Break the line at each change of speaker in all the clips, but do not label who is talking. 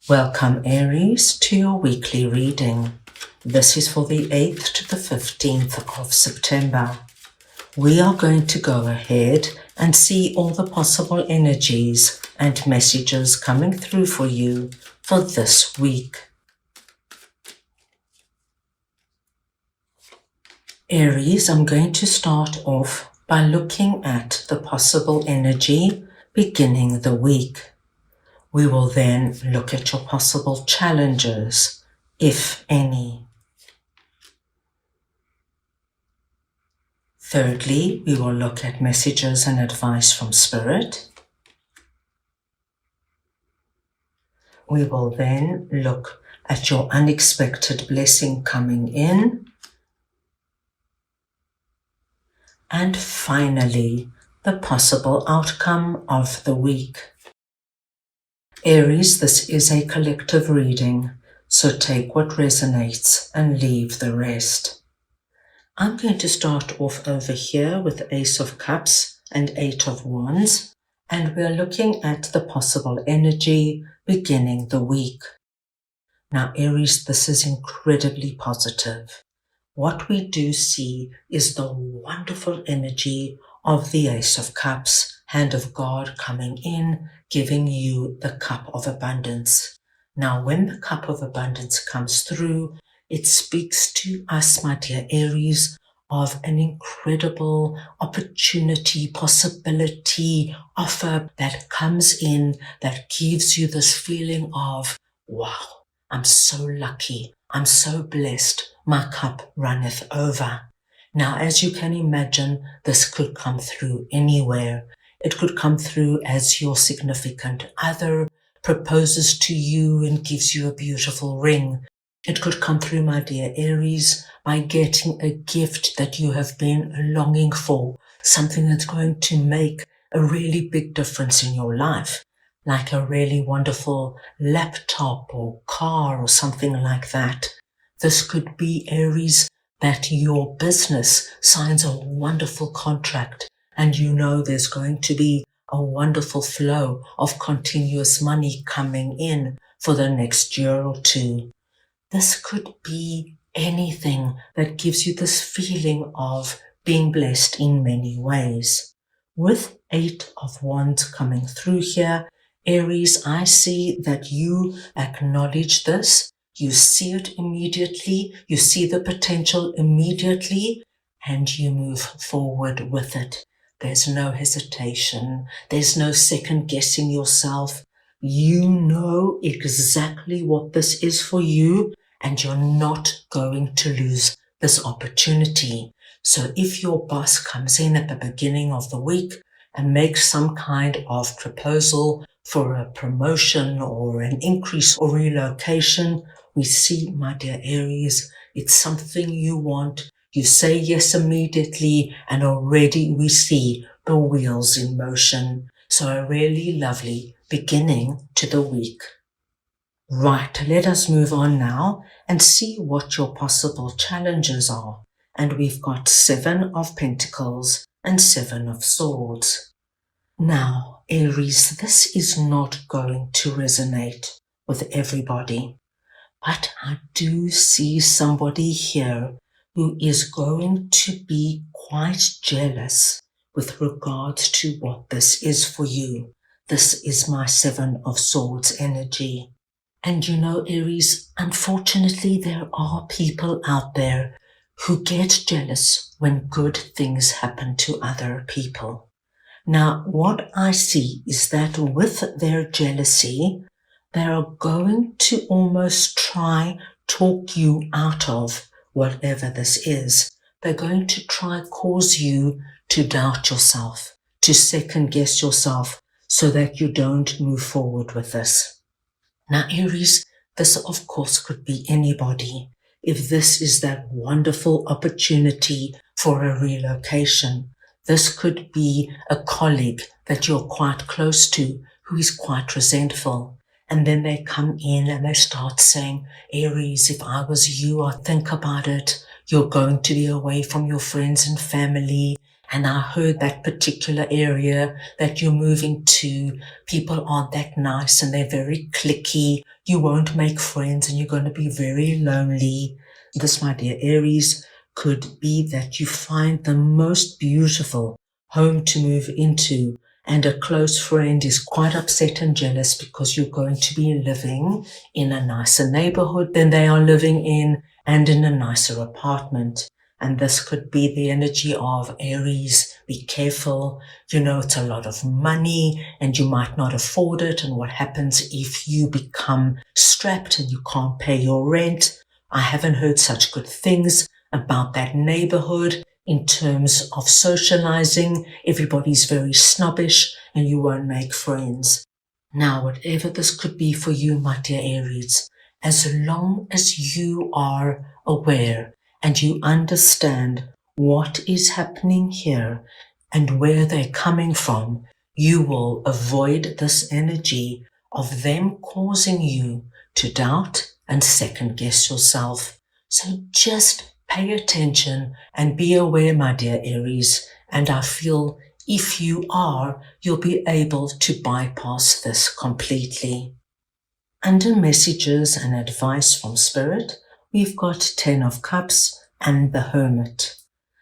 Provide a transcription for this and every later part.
Welcome Aries to your weekly reading. This is for the 8th to the 15th of September. We are going to go ahead and see all the possible energies and messages coming through for you for this week. Aries, I'm going to start off by looking at the possible energy beginning the week. We will then look at your possible challenges, if any. Thirdly, we will look at messages and advice from Spirit. We will then look at your unexpected blessing coming in. And finally, the possible outcome of the week. Aries, this is a collective reading, so take what resonates and leave the rest. I'm going to start off over here with Ace of Cups and Eight of Wands, and we're looking at the possible energy beginning the week. Now, Aries, this is incredibly positive. What we do see is the wonderful energy of the Ace of Cups, hand of God coming in, giving you the cup of abundance. Now, when the cup of abundance comes through, it speaks to us, my dear Aries, of an incredible opportunity, possibility, offer that comes in that gives you this feeling of, wow, I'm so lucky, I'm so blessed, my cup runneth over. Now, as you can imagine, this could come through anywhere. It could come through as your significant other proposes to you and gives you a beautiful ring. It could come through, my dear Aries, by getting a gift that you have been longing for, something that's going to make a really big difference in your life, like a really wonderful laptop or car or something like that. This could be, Aries, that your business signs a wonderful contract and you know there's going to be a wonderful flow of continuous money coming in for the next year or two. This could be anything that gives you this feeling of being blessed in many ways. With Eight of Wands coming through here, Aries, I see that you acknowledge this. You see it immediately. You see the potential immediately, and you move forward with it. There's no hesitation. There's no second guessing yourself. You know exactly what this is for you, and you're not going to lose this opportunity. So if your boss comes in at the beginning of the week and makes some kind of proposal for a promotion or an increase or relocation, we see, my dear Aries, it's something you want. You say yes immediately, and already we see the wheels in motion. So a really lovely beginning to the week. Right, let us move on now and see what your possible challenges are. And we've got 7 of Pentacles and 7 of Swords. Now, Aries, this is not going to resonate with everybody, but I do see somebody here who is going to be quite jealous with regards to what this is for you. This is my 7 of Swords energy. And you know, Aries, unfortunately, there are people out there who get jealous when good things happen to other people. Now, what I see is that with their jealousy, they are going to almost try talk you out of whatever this is. They're going to try cause you to doubt yourself, to second guess yourself, so that you don't move forward with this. Now, Aries, this of course could be anybody. If this is that wonderful opportunity for a relocation, this could be a colleague that you're quite close to who is quite resentful. And then they come in and they start saying, Aries, if I was you, I'd think about it. You're going to be away from your friends and family, And I heard that particular area that you're moving to, people aren't that nice and they're very cliquey. You won't make friends and you're going to be very lonely. This, my dear Aries, could be that you find the most beautiful home to move into, and a close friend is quite upset and jealous because you're going to be living in a nicer neighborhood than they are living in, and in a nicer apartment. And this could be the energy of Aries. Be careful. It's a lot of money and you might not afford it. And what happens if you become strapped and you can't pay your rent? I haven't heard such good things about that neighborhood in terms of socializing. Everybody's very snobbish and you won't make friends. Now, whatever this could be for you, my dear Aries, as long as you are aware and you understand what is happening here and where they're coming from, you will avoid this energy of them causing you to doubt and second guess yourself. So just pay attention and be aware, my dear Aries, and I feel if you are, you'll be able to bypass this completely. Under messages and advice from Spirit, we've got 10 of Cups and the Hermit.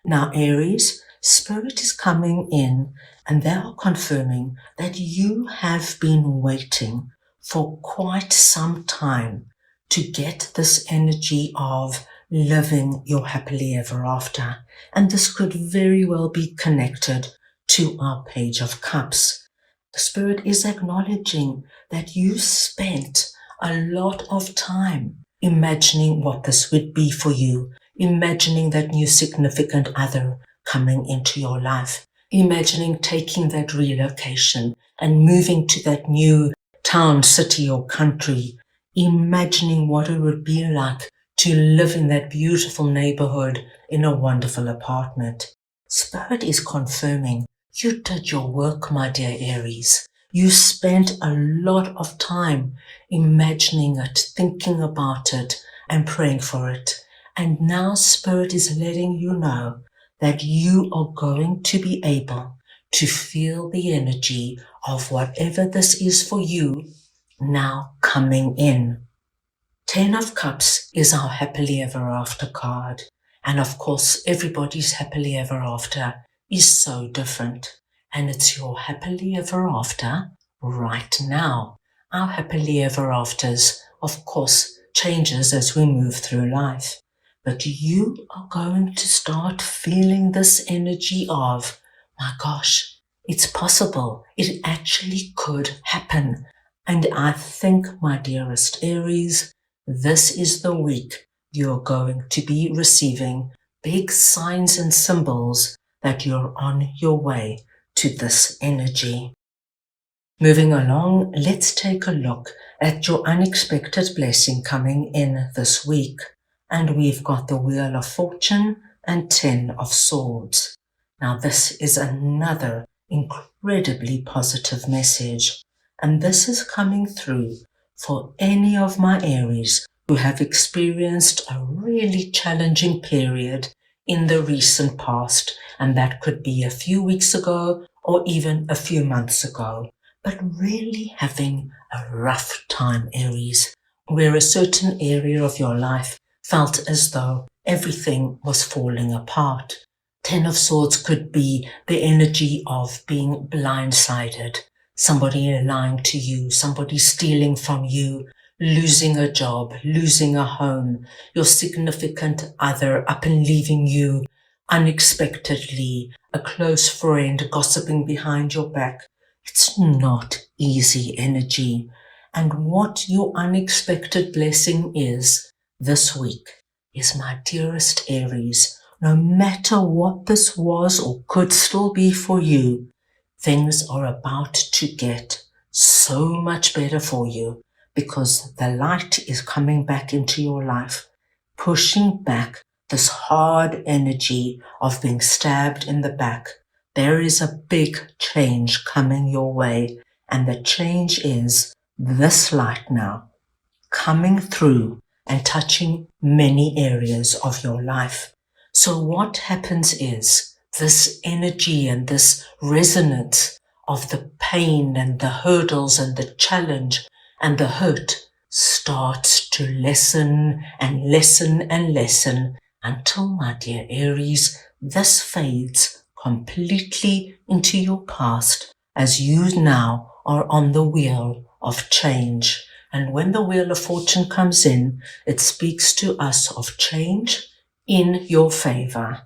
Now, Aries, Spirit is coming in and they are confirming that you have been waiting for quite some time to get this energy of living your happily ever after. And this could very well be connected to our Page of Cups. The Spirit is acknowledging that you spent a lot of time imagining what this would be for you, imagining that new significant other coming into your life, imagining taking that relocation and moving to that new town, city or country, imagining what it would be like to live in that beautiful neighborhood in a wonderful apartment. Spirit is confirming you did your work, my dear Aries. You spent a lot of time imagining it, thinking about it, and praying for it. And now Spirit is letting you know that you are going to be able to feel the energy of whatever this is for you now coming in. 10 of Cups is our happily ever after card. And of course, everybody's happily ever after is so different. And it's your happily ever after right now. Our happily ever afters, of course, changes as we move through life. But you are going to start feeling this energy of, my gosh, it's possible. It actually could happen. And I think, my dearest Aries, this is the week you're going to be receiving big signs and symbols that you're on your way to this energy. Moving along, let's take a look at your unexpected blessing coming in this week. And we've got the Wheel of Fortune and 10 of Swords. Now this is another incredibly positive message. And this is coming through for any of my Aries who have experienced a really challenging period in the recent past. And that could be a few weeks ago or even a few months ago. But really having a rough time, Aries, where a certain area of your life felt as though everything was falling apart. 10 of Swords could be the energy of being blindsided, somebody lying to you, somebody stealing from you, losing a job, losing a home, your significant other up and leaving you unexpectedly, a close friend gossiping behind your back. It's not easy energy. And what your unexpected blessing is this week is, my dearest Aries, no matter what this was or could still be for you, things are about to get so much better for you because the light is coming back into your life, pushing back this hard energy of being stabbed in the back. There is a big change coming your way, and the change is this light now coming through and touching many areas of your life. So what happens is this energy and this resonance of the pain and the hurdles and the challenge and the hurt starts to lessen and lessen and lessen until, my dear Aries, this fades completely into your past as you now are on the wheel of change. And when the wheel of fortune comes in, it speaks to us of change in your favor.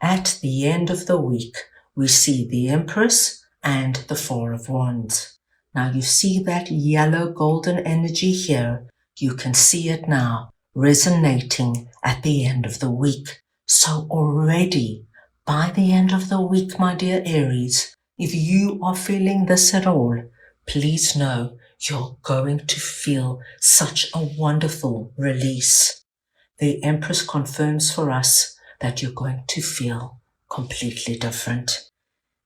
At the end of the week, we see the Empress and the Four of Wands. Now you see that yellow golden energy here. You can see it now resonating at the end of the week. So already by the end of the week, my dear Aries, if you are feeling this at all, please know you're going to feel such a wonderful release. The Empress confirms for us that you're going to feel completely different.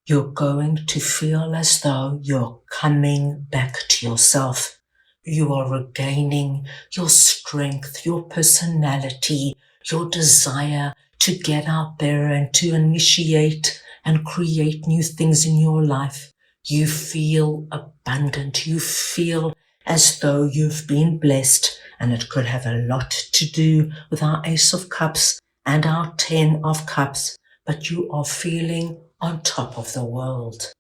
You're going to feel as though you're coming back to yourself. You are regaining your strength, your personality, your desire to get out there and to initiate and create new things in your life. You feel abundant. You feel as though you've been blessed, and it could have a lot to do with our Ace of Cups and our 10 of Cups, but you are feeling on top of the world.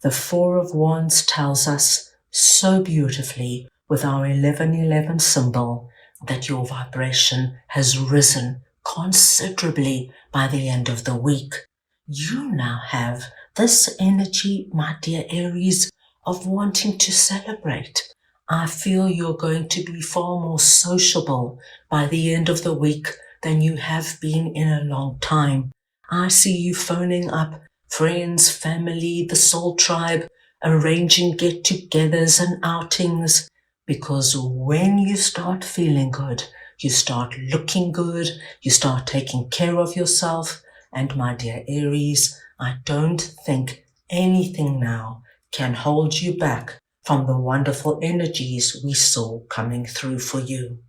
The Four of Wands tells us so beautifully with our 1111 symbol that your vibration has risen considerably by the end of the week. You now have this energy, my dear Aries, of wanting to celebrate. I feel you're going to be far more sociable by the end of the week than you have been in a long time. I see you phoning up friends, family, the soul tribe, arranging get-togethers and outings, because when you start feeling good, you start looking good, you start taking care of yourself, and my dear Aries, I don't think anything now can hold you back from the wonderful energies we saw coming through for you.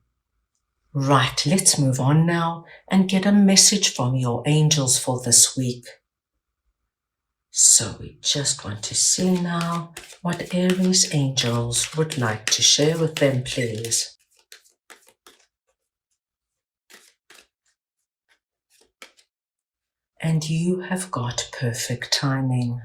Right, let's move on now and get a message from your angels for this week. So we just want to see now what Aries angels would like to share with them, please. And you have got perfect timing.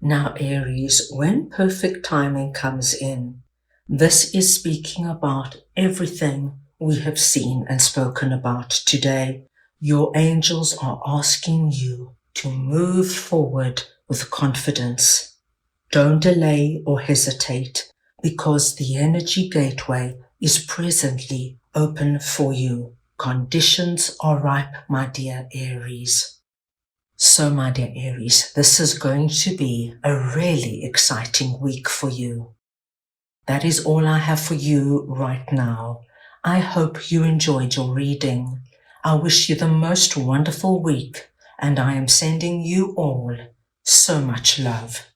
Now, Aries, when perfect timing comes in, this is speaking about everything we have seen and spoken about today. Your angels are asking you to move forward with confidence. Don't delay or hesitate, because the energy gateway is presently open for you. Conditions are ripe, my dear Aries. So, my dear Aries, this is going to be a really exciting week for you. That is all I have for you right now. I hope you enjoyed your reading. I wish you the most wonderful week, and I am sending you all so much love.